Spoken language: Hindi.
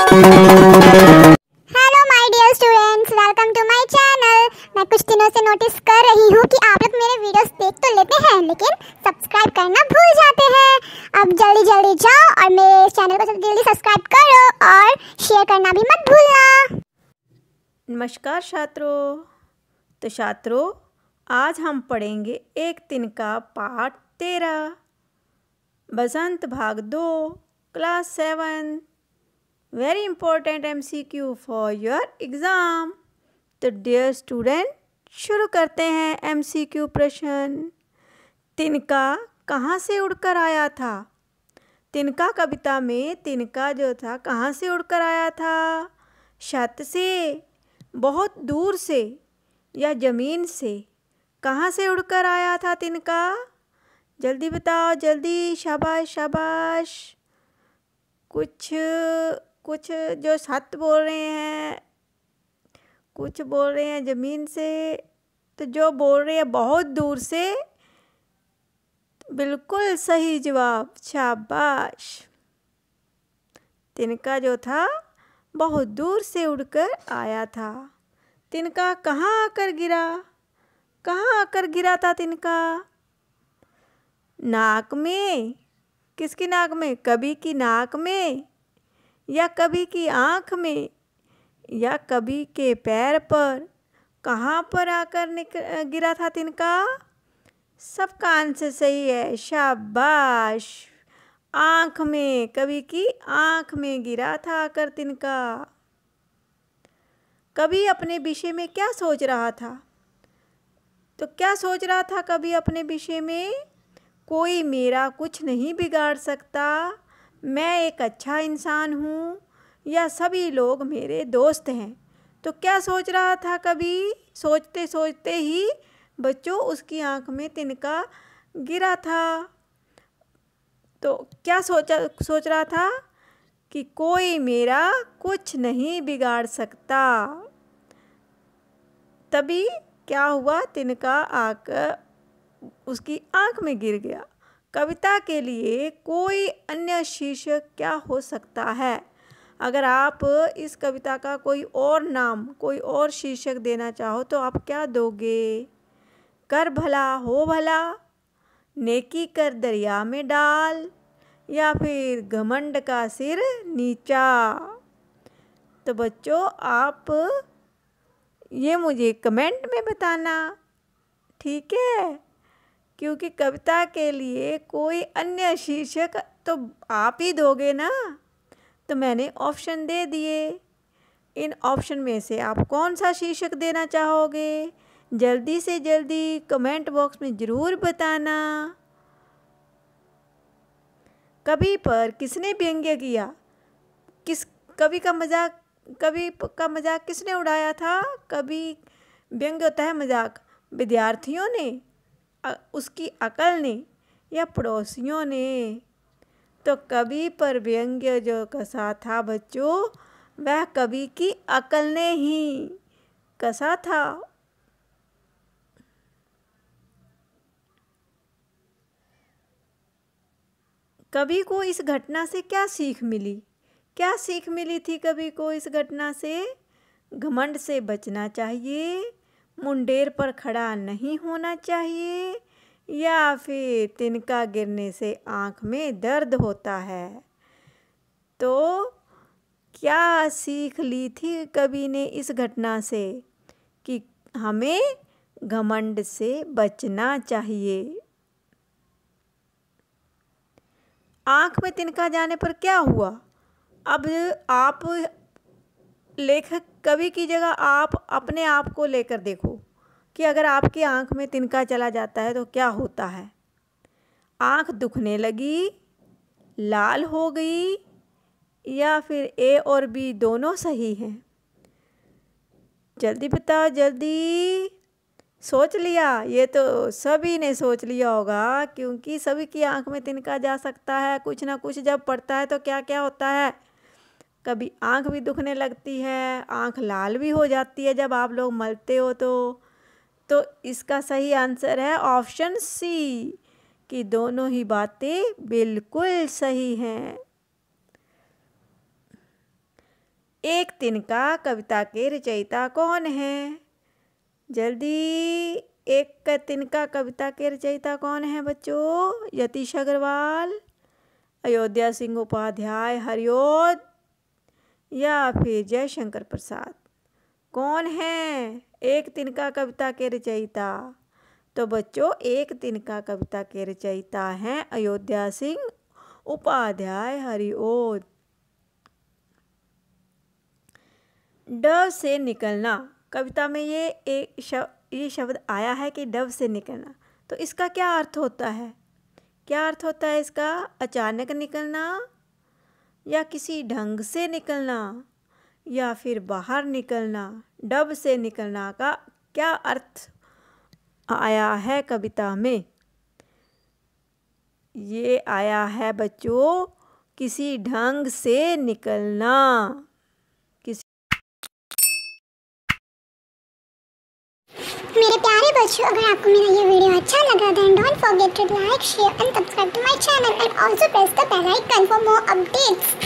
Hello my dear students, welcome to my channel. मैं कुछ दिनों से नोटिस कर रही हूँ कि आप लोग मेरे वीडियोस देख तो लेते हैं लेकिन सब्सक्राइब करना भूल जाते हैं। अब जल्दी जल्दी जाओ और मेरे चैनल को जल्दी सब्सक्राइब करो और शेयर करना भी मत भूलना। नमस्कार छात्रों, आज हम पढ़ेंगे एक तिनका पाठ 13 बसंत भाग 2 class 7। Very important MCQ for your exam. तो डियर स्टूडेंट, शुरू करते हैं MCQ प्रश्न। तिनका कहाँ से उड़कर आया था? तिनका कविता में तिनका जो था कहाँ से उड़कर आया था? छत से, बहुत दूर से या ज़मीन से? कहाँ से उड़कर आया था तिनका? जल्दी बताओ, जल्दी। शाबाश शाबाश। कुछ जो छत बोल रहे हैं, कुछ बोल रहे हैं ज़मीन से, तो जो बोल रहे हैं बहुत दूर से, बिल्कुल सही जवाब। शाबाश। तिनका जो था बहुत दूर से उड़कर आया था। तिनका कहाँ आकर गिरा? कहाँ आकर गिरा था तिनका? नाक में। किसकी नाक में? कवि की नाक में, या कवि की आँख में, या कवि के पैर पर? कहाँ पर आकर गिरा था तिनका? सबका आंसर सही है। शाबाश। आँख में, कवि की आँख में गिरा था आकर तिनका। कवि अपने विषय में क्या सोच रहा था? तो क्या सोच रहा था कवि अपने विषय में? कोई मेरा कुछ नहीं बिगाड़ सकता, मैं एक अच्छा इंसान हूँ, या सभी लोग मेरे दोस्त हैं। तो क्या सोच रहा था कवि? सोचते सोचते ही बच्चों उसकी आँख में तिनका गिरा था। तो क्या सोच रहा था? कि कोई मेरा कुछ नहीं बिगाड़ सकता। तभी क्या हुआ? तिनका आकर उसकी आँख में गिर गया। कविता के लिए कोई अन्य शीर्षक क्या हो सकता है? अगर आप इस कविता का कोई और नाम, कोई और शीर्षक देना चाहो तो आप क्या दोगे? कर भला हो भला, नेकी कर दरिया में डाल, या फिर घमंड का सिर नीचा? तो बच्चों, आप ये मुझे कमेंट में बताना, ठीक है? क्योंकि कविता के लिए कोई अन्य शीर्षक तो आप ही दोगे ना। तो मैंने ऑप्शन दे दिए। इन ऑप्शन में से आप कौन सा शीर्षक देना चाहोगे? जल्दी से जल्दी कमेंट बॉक्स में ज़रूर बताना। कवि पर किसने व्यंग्य किया? कवि का मजाक किसने उड़ाया था? कवि व्यंग्य होता है मजाक। विद्यार्थियों ने, उसकी अकल ने, या पड़ोसियों ने? तो कवि पर व्यंग्य जो कसा था बच्चों, वह कवि की अकल ने ही कसा था। कवि को इस घटना से क्या सीख मिली? क्या सीख मिली थी कवि को इस घटना से? घमंड से बचना चाहिए, मुंडेर पर खड़ा नहीं होना चाहिए, या फिर तिनका गिरने से आँख में दर्द होता है? तो क्या सीख ली थी कवि ने इस घटना से? कि हमें घमंड से बचना चाहिए। आँख में तिनका जाने पर क्या हुआ? अब आप लेखक, कवि की जगह आप अपने आप को लेकर देखो कि अगर आपकी आँख में तिनका चला जाता है तो क्या होता है? आँख दुखने लगी, लाल हो गई, या फिर ए और बी दोनों सही हैं? जल्दी बताओ, जल्दी। सोच लिया? ये तो सभी ने सोच लिया होगा, क्योंकि सभी की आँख में तिनका जा सकता है। कुछ ना कुछ जब पड़ता है तो क्या क्या होता है? कभी आँख भी दुखने लगती है, आँख लाल भी हो जाती है जब आप लोग मलते हो तो इसका सही आंसर है ऑप्शन सी, कि दोनों ही बातें बिल्कुल सही हैं। एक तिनका कविता के रचयिता कौन है? जल्दी, एक तिनका कविता के रचयिता कौन है बच्चों? यतीश अग्रवाल, अयोध्या सिंह उपाध्याय हरिऔध या फिर जयशंकर प्रसाद? कौन है एक तिनका कविता के रचयिता? तो बच्चों, एक तिनका कविता के रचयिता हैं अयोध्या सिंह उपाध्याय हरिऔध। डव से निकलना, कविता में ये शब्द आया है कि डव से निकलना, तो इसका क्या अर्थ होता है? क्या अर्थ होता है इसका? अचानक निकलना या किसी ढंग से निकलना या फिर बाहर निकलना? डव से निकलना का क्या अर्थ आया है कविता में? ये आया है बच्चों किसी ढंग से निकलना। मेरे प्यारे बच्चों, अगर आपको मेरा ये वीडियो अच्छा लगा then don't forget to like, share and subscribe to my channel and also press the bell icon for more updates.